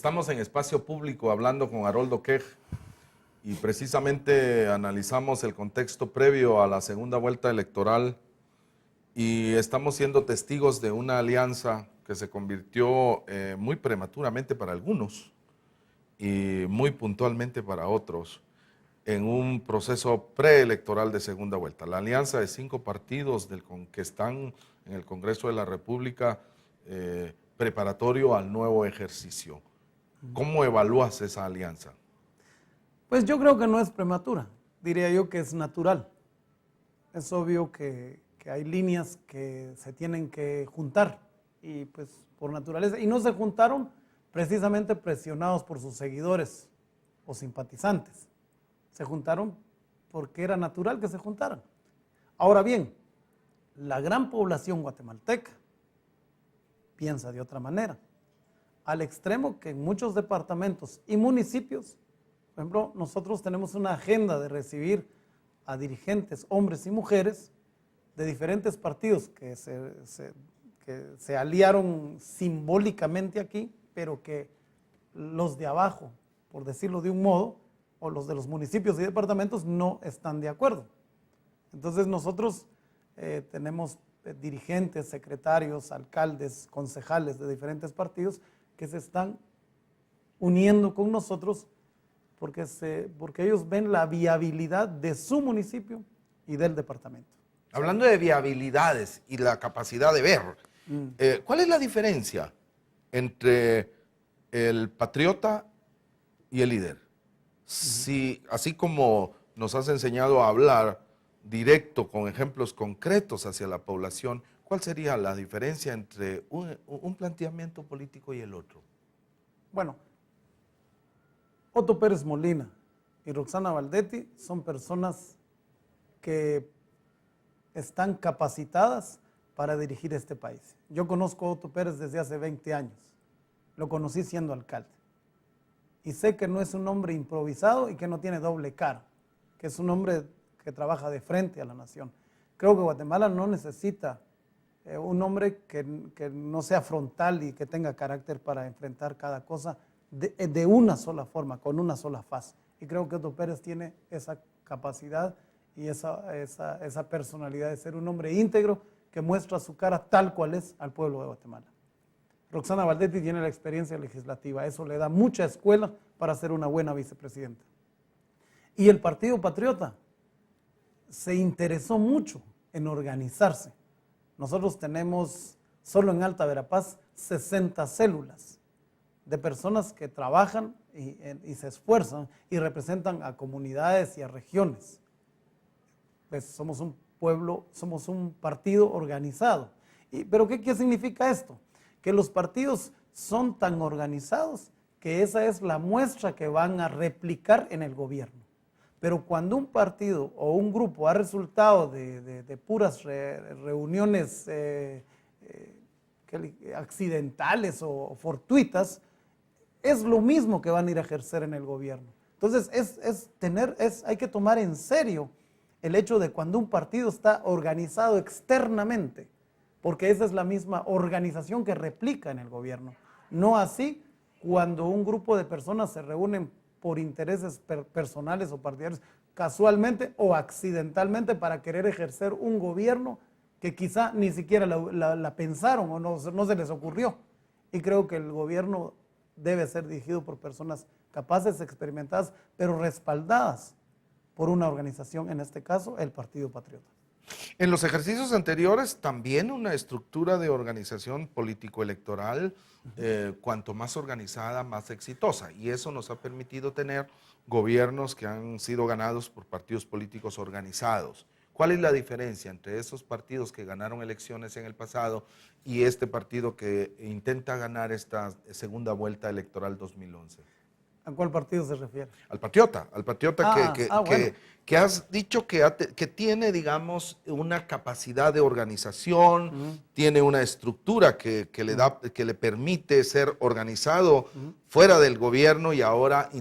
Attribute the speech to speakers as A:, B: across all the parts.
A: Estamos en Espacio Público hablando con Haroldo Quej y precisamente analizamos el contexto previo a la segunda vuelta electoral y estamos siendo testigos de una alianza que se convirtió muy prematuramente para algunos y muy puntualmente para otros en un proceso preelectoral de segunda vuelta. La alianza de 5 partidos que están en el Congreso de la República preparatorio al nuevo ejercicio. ¿Cómo evalúas esa alianza?
B: Pues yo creo que no es prematura, diría yo que es natural. Es obvio que hay líneas que se tienen que juntar y pues por naturaleza, y no se juntaron precisamente presionados por sus seguidores o simpatizantes. Se juntaron porque era natural que se juntaran. Ahora bien, la gran población guatemalteca piensa de otra manera, al extremo que en muchos departamentos y municipios, por ejemplo, nosotros tenemos una agenda de recibir a dirigentes, hombres y mujeres, de diferentes partidos que se aliaron simbólicamente aquí, pero que los de abajo, por decirlo de un modo, o los de los municipios y departamentos no están de acuerdo. Entonces nosotros tenemos dirigentes, secretarios, alcaldes, concejales de diferentes partidos que se están uniendo con nosotros porque ellos ven la viabilidad de su municipio y del departamento.
A: Hablando de viabilidades y la capacidad de ver, ¿cuál es la diferencia entre el patriota y el líder? Si, así como nos has enseñado a hablar directo con ejemplos concretos hacia la población, ¿cuál sería la diferencia entre un planteamiento político y el otro?
B: Bueno, Otto Pérez Molina y Roxana Valdetti son personas que están capacitadas para dirigir este país. Yo conozco a Otto Pérez desde hace 20 años, lo conocí siendo alcalde. Y sé que no es un hombre improvisado y que no tiene doble cara, que es un hombre que trabaja de frente a la nación. Creo que Guatemala no necesita un hombre que no sea frontal y que tenga carácter para enfrentar cada cosa de una sola forma, con una sola faz. Y creo que Otto Pérez tiene esa capacidad y esa personalidad de ser un hombre íntegro que muestra su cara tal cual es al pueblo de Guatemala. Roxana Valdetti tiene la experiencia legislativa, eso le da mucha escuela para ser una buena vicepresidenta. Y el Partido Patriota se interesó mucho en organizarse. Nosotros tenemos solo en Alta Verapaz 60 células de personas que trabajan y se esfuerzan y representan a comunidades y a regiones. Pues somos un pueblo, somos un partido organizado. ¿Pero qué significa esto? Que los partidos son tan organizados que esa es la muestra que van a replicar en el gobierno. Pero cuando un partido o un grupo ha resultado de puras reuniones accidentales o fortuitas, es lo mismo que van a ir a ejercer en el gobierno. Entonces hay que tomar en serio el hecho de cuando un partido está organizado externamente, porque esa es la misma organización que replica en el gobierno. No así cuando un grupo de personas se reúnen por intereses personales o partidarios, casualmente o accidentalmente para querer ejercer un gobierno que quizá ni siquiera la pensaron o no se les ocurrió. Y creo que el gobierno debe ser dirigido por personas capaces, experimentadas, pero respaldadas por una organización, en este caso, el Partido Patriota.
A: En los ejercicios anteriores también una estructura de organización político-electoral, cuanto más organizada, más exitosa. Y eso nos ha permitido tener gobiernos que han sido ganados por partidos políticos organizados. ¿Cuál es la diferencia entre esos partidos que ganaron elecciones en el pasado y este partido que intenta ganar esta segunda vuelta electoral 2011?
B: ¿A cuál partido se refiere?
A: Al Patriota
B: bueno.
A: que has dicho que tiene, digamos, una capacidad de organización, tiene una estructura que le permite ser organizado fuera del gobierno y ahora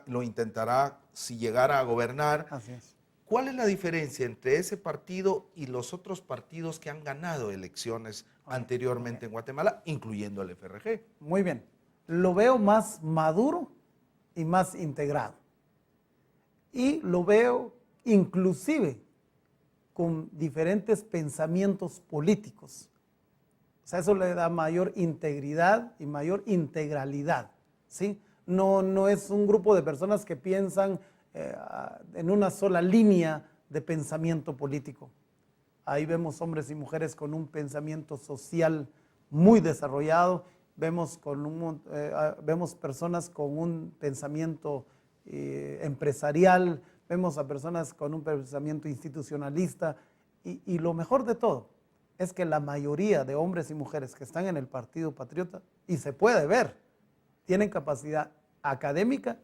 A: lo intentará si llegara a gobernar.
B: Así es.
A: ¿Cuál es la diferencia entre ese partido y los otros partidos que han ganado elecciones anteriormente en Guatemala, incluyendo el FRG?
B: Muy bien. lo veo más maduro y más integrado. Y lo veo inclusive con diferentes pensamientos políticos. O sea, eso le da mayor integridad y mayor integralidad, ¿sí? No es un grupo de personas que piensan en una sola línea de pensamiento político. Ahí vemos hombres y mujeres con un pensamiento social muy desarrollado, vemos personas con un pensamiento empresarial, vemos a personas con un pensamiento institucionalista y lo mejor de todo es que la mayoría de hombres y mujeres que están en el Partido Patriota, y se puede ver, tienen capacidad académica,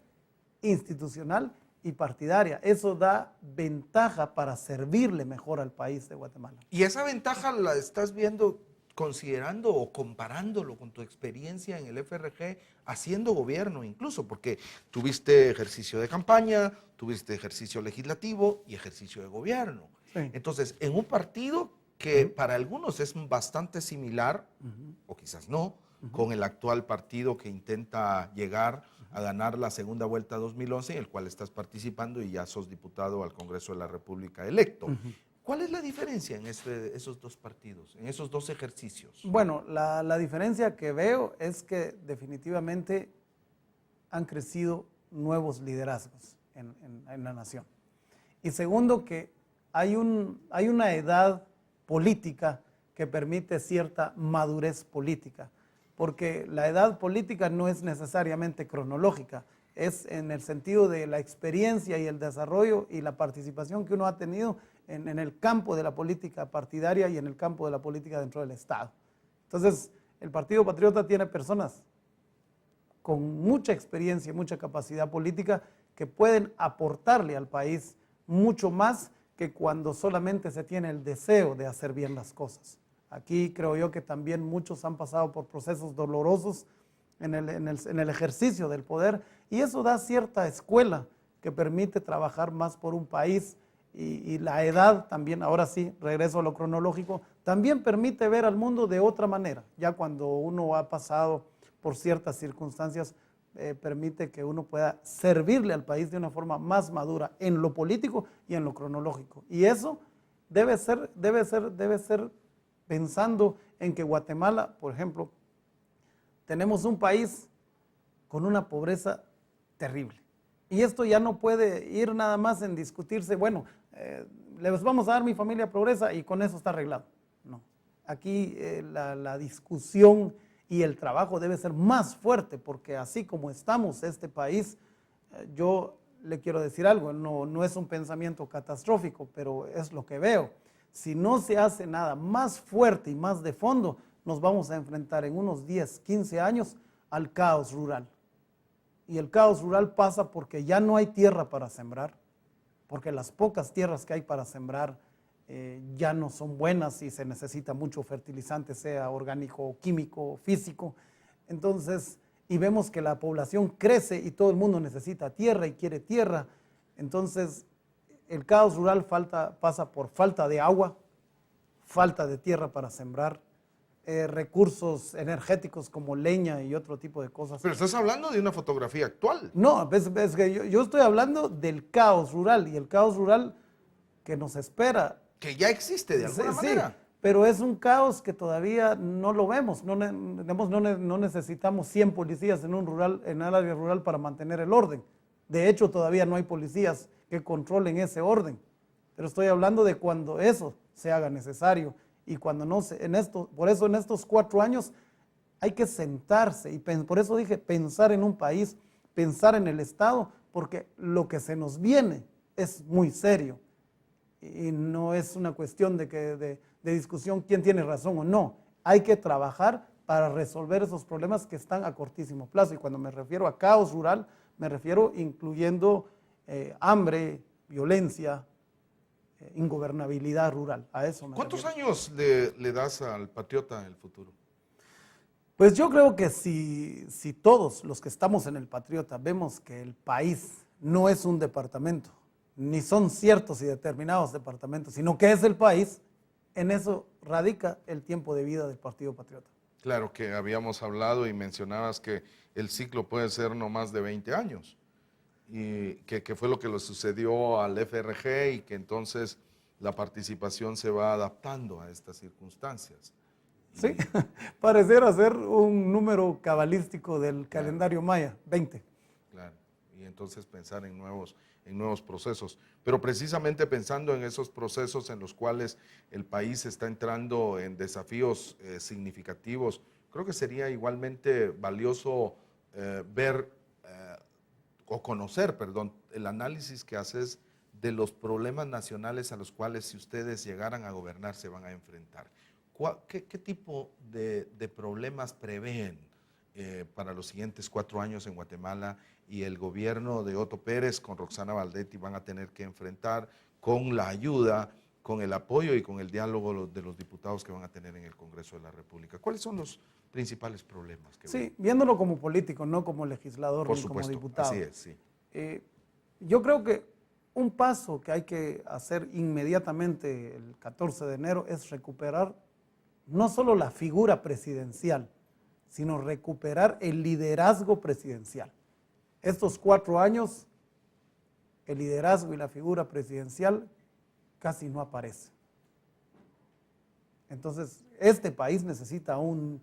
B: institucional y partidaria. Eso da ventaja para servirle mejor al país de Guatemala.
C: ¿Y esa ventaja la estás viendo considerando o comparándolo con tu experiencia en el FRG haciendo gobierno incluso? Porque tuviste ejercicio de campaña, tuviste ejercicio legislativo y ejercicio de gobierno.
B: Sí.
C: Entonces, en un partido que para algunos es bastante similar, o quizás no, con el actual partido que intenta llegar a ganar la segunda vuelta 2011, en el cual estás participando y ya sos diputado al Congreso de la República electo. ¿Cuál es la diferencia en esos dos partidos, en esos dos ejercicios?
B: Bueno, la diferencia que veo es que definitivamente han crecido nuevos liderazgos en la nación. Y segundo, que hay una edad política que permite cierta madurez política, porque la edad política no es necesariamente cronológica, es en el sentido de la experiencia y el desarrollo y la participación que uno ha tenido en el campo de la política partidaria y en el campo de la política dentro del Estado. Entonces, el Partido Patriota tiene personas con mucha experiencia y mucha capacidad política que pueden aportarle al país mucho más que cuando solamente se tiene el deseo de hacer bien las cosas. Aquí creo yo que también muchos han pasado por procesos dolorosos en el ejercicio del poder y eso da cierta escuela que permite trabajar más por un país y la edad también, ahora sí, regreso a lo cronológico, también permite ver al mundo de otra manera. Ya cuando uno ha pasado por ciertas circunstancias, permite que uno pueda servirle al país de una forma más madura en lo político y en lo cronológico. Y eso debe ser pensando en que Guatemala, por ejemplo, tenemos un país con una pobreza terrible. Y esto ya no puede ir nada más en discutirse, bueno, les vamos a dar mi familia progresa y con eso está arreglado. No, aquí la discusión y el trabajo debe ser más fuerte porque así como estamos este país, yo le quiero decir algo, no es un pensamiento catastrófico, pero es lo que veo. Si no se hace nada más fuerte y más de fondo, nos vamos a enfrentar en unos 10, 15 años al caos rural. Y el caos rural pasa porque ya no hay tierra para sembrar, porque las pocas tierras que hay para sembrar ya no son buenas y se necesita mucho fertilizante, sea orgánico, químico, físico. Entonces, y vemos que la población crece y todo el mundo necesita tierra y quiere tierra. Entonces, el caos rural pasa por falta de agua, falta de tierra para sembrar, recursos energéticos como leña y otro tipo de cosas.
C: Pero estás hablando de una fotografía actual.
B: No, es que yo estoy hablando del caos rural y el caos rural que nos espera.
C: Que ya existe de alguna manera.
B: Sí, pero es un caos que todavía no lo vemos. No necesitamos 100 policías en el área rural para mantener el orden. De hecho, todavía no hay policías que controlen ese orden. Pero estoy hablando de cuando eso se haga necesario. Y cuando no se, por eso en estos 4 años hay que sentarse y por eso dije pensar en un país, pensar en el Estado, porque lo que se nos viene es muy serio y no es una cuestión de discusión quién tiene razón o no. Hay que trabajar para resolver esos problemas que están a cortísimo plazo y cuando me refiero a caos rural, me refiero incluyendo hambre, violencia, ingobernabilidad rural, a eso me
C: ¿Cuántos
B: refiero.
C: años le das al Patriota en el futuro?
B: Pues yo creo que si todos los que estamos en el Patriota vemos que el país no es un departamento, ni son ciertos y determinados departamentos, sino que es el país, en eso radica el tiempo de vida del Partido Patriota.
A: Claro que habíamos hablado y mencionabas que el ciclo puede ser no más de 20 años, y que fue lo que le sucedió al FRG y que entonces la participación se va adaptando a estas circunstancias.
B: Sí, pareciera ser un número cabalístico del
A: Claro.
B: calendario maya, 20.
A: Claro, y entonces pensar en nuevos procesos. Pero precisamente pensando en esos procesos en los cuales el país está entrando en desafíos significativos, creo que sería igualmente valioso ver o conocer, perdón, el análisis que haces de los problemas nacionales a los cuales si ustedes llegaran a gobernar se van a enfrentar. ¿Qué tipo de problemas prevén para los siguientes 4 años en Guatemala y el gobierno de Otto Pérez con Roxana Valdetti van a tener que enfrentar con la ayuda, con el apoyo y con el diálogo de los diputados que van a tener en el Congreso de la República? ¿Cuáles son los principales problemas que ven?
B: Sí, viéndolo como político, no como legislador
A: Por
B: ni como
A: supuesto,
B: diputado.
A: así es, sí.
B: Yo creo que un paso que hay que hacer inmediatamente el 14 de enero es recuperar no solo la figura presidencial, sino recuperar el liderazgo presidencial. Estos 4 años, el liderazgo y la figura presidencial casi no aparece. Entonces, este país necesita un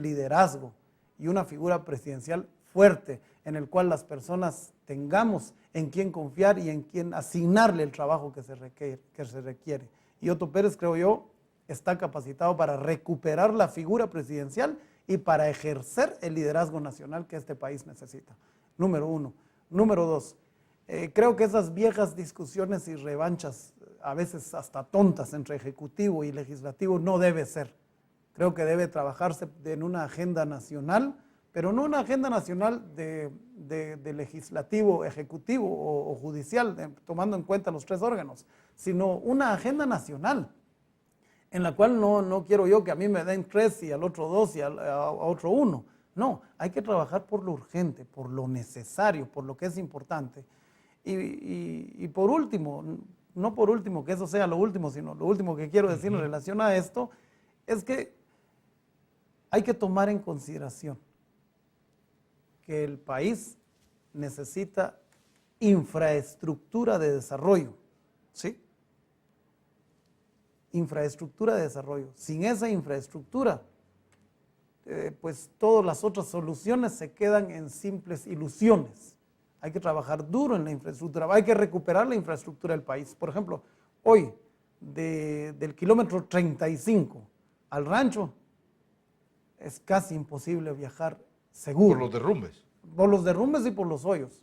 B: liderazgo y una figura presidencial fuerte en el cual las personas tengamos en quién confiar y en quién asignarle el trabajo que se requiere. Y Otto Pérez, creo yo, está capacitado para recuperar la figura presidencial y para ejercer el liderazgo nacional que este país necesita. Número 1. Número 2, creo que esas viejas discusiones y revanchas, a veces hasta tontas, entre ejecutivo y legislativo, no debe ser. Creo que debe trabajarse en una agenda nacional, pero no una agenda nacional de legislativo, ejecutivo o judicial, tomando en cuenta los 3 órganos, sino una agenda nacional, en la cual no quiero yo que a mí me den 3 y al otro 2 y a otro 1. No, hay que trabajar por lo urgente, por lo necesario, por lo que es importante. Y por último, no por último que eso sea lo último, sino lo último que quiero decir en relación a esto, es que hay que tomar en consideración que el país necesita infraestructura de desarrollo, ¿sí? Infraestructura de desarrollo. Sin esa infraestructura, pues todas las otras soluciones se quedan en simples ilusiones. Hay que trabajar duro en la infraestructura, hay que recuperar la infraestructura del país. Por ejemplo, hoy, del kilómetro 35 al rancho, es casi imposible viajar seguro.
A: Por los derrumbes.
B: Por los derrumbes y por los hoyos.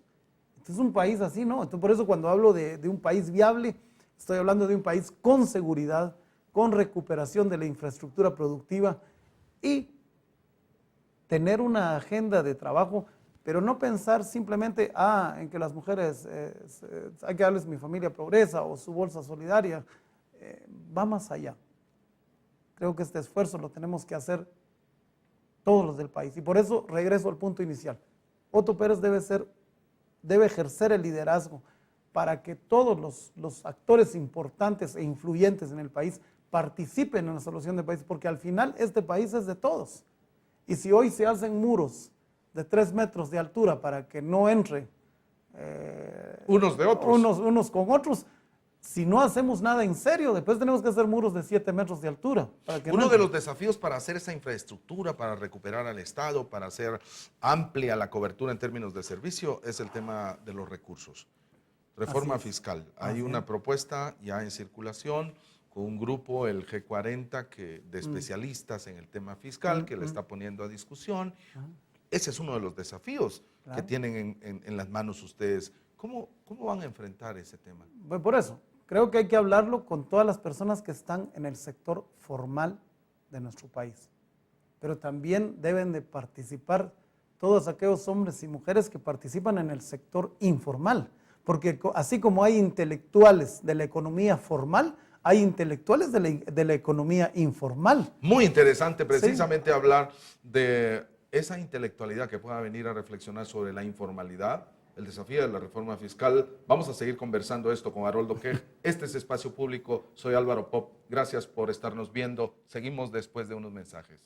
B: Entonces, un país así, ¿no? Entonces, por eso cuando hablo de un país viable, estoy hablando de un país con seguridad, con recuperación de la infraestructura productiva y tener una agenda de trabajo, pero no pensar simplemente en que las mujeres hay que darles Mi Familia Progresa o su bolsa solidaria. Va más allá. Creo que este esfuerzo lo tenemos que hacer todos los del país. Y por eso regreso al punto inicial. Otto Pérez debe ejercer el liderazgo para que todos los actores importantes e influyentes en el país participen en la solución del país, porque al final este país es de todos. Y si hoy se hacen muros de 3 metros de altura para que no entre
A: Unos de otros.
B: unos con otros, si no hacemos nada en serio, después tenemos que hacer muros de 7 metros de altura. Para que
C: Uno
B: no
C: de
B: entre.
C: los desafíos para hacer esa infraestructura, para recuperar al Estado, para hacer amplia la cobertura en términos de servicio, es el tema de los recursos. Reforma
B: Así es.
C: fiscal.
B: Así
C: Hay
B: es.
C: una propuesta ya en circulación con un grupo, el G40, de especialistas en el tema fiscal, que le está poniendo a discusión. Ese es uno de los desafíos que
B: Claro.
C: tienen en las manos ustedes. ¿Cómo van a enfrentar ese tema?
B: Pues por eso, creo que hay que hablarlo con todas las personas que están en el sector formal de nuestro país. Pero también deben de participar todos aquellos hombres y mujeres que participan en el sector informal. Porque así como hay intelectuales de la economía formal, hay intelectuales de la economía informal.
C: Muy interesante precisamente hablar de esa intelectualidad que pueda venir a reflexionar sobre la informalidad, el desafío de la reforma fiscal. Vamos a seguir conversando esto con Haroldo Kej. Este es Espacio Público. Soy Álvaro Pop. Gracias por estarnos viendo. Seguimos después de unos mensajes.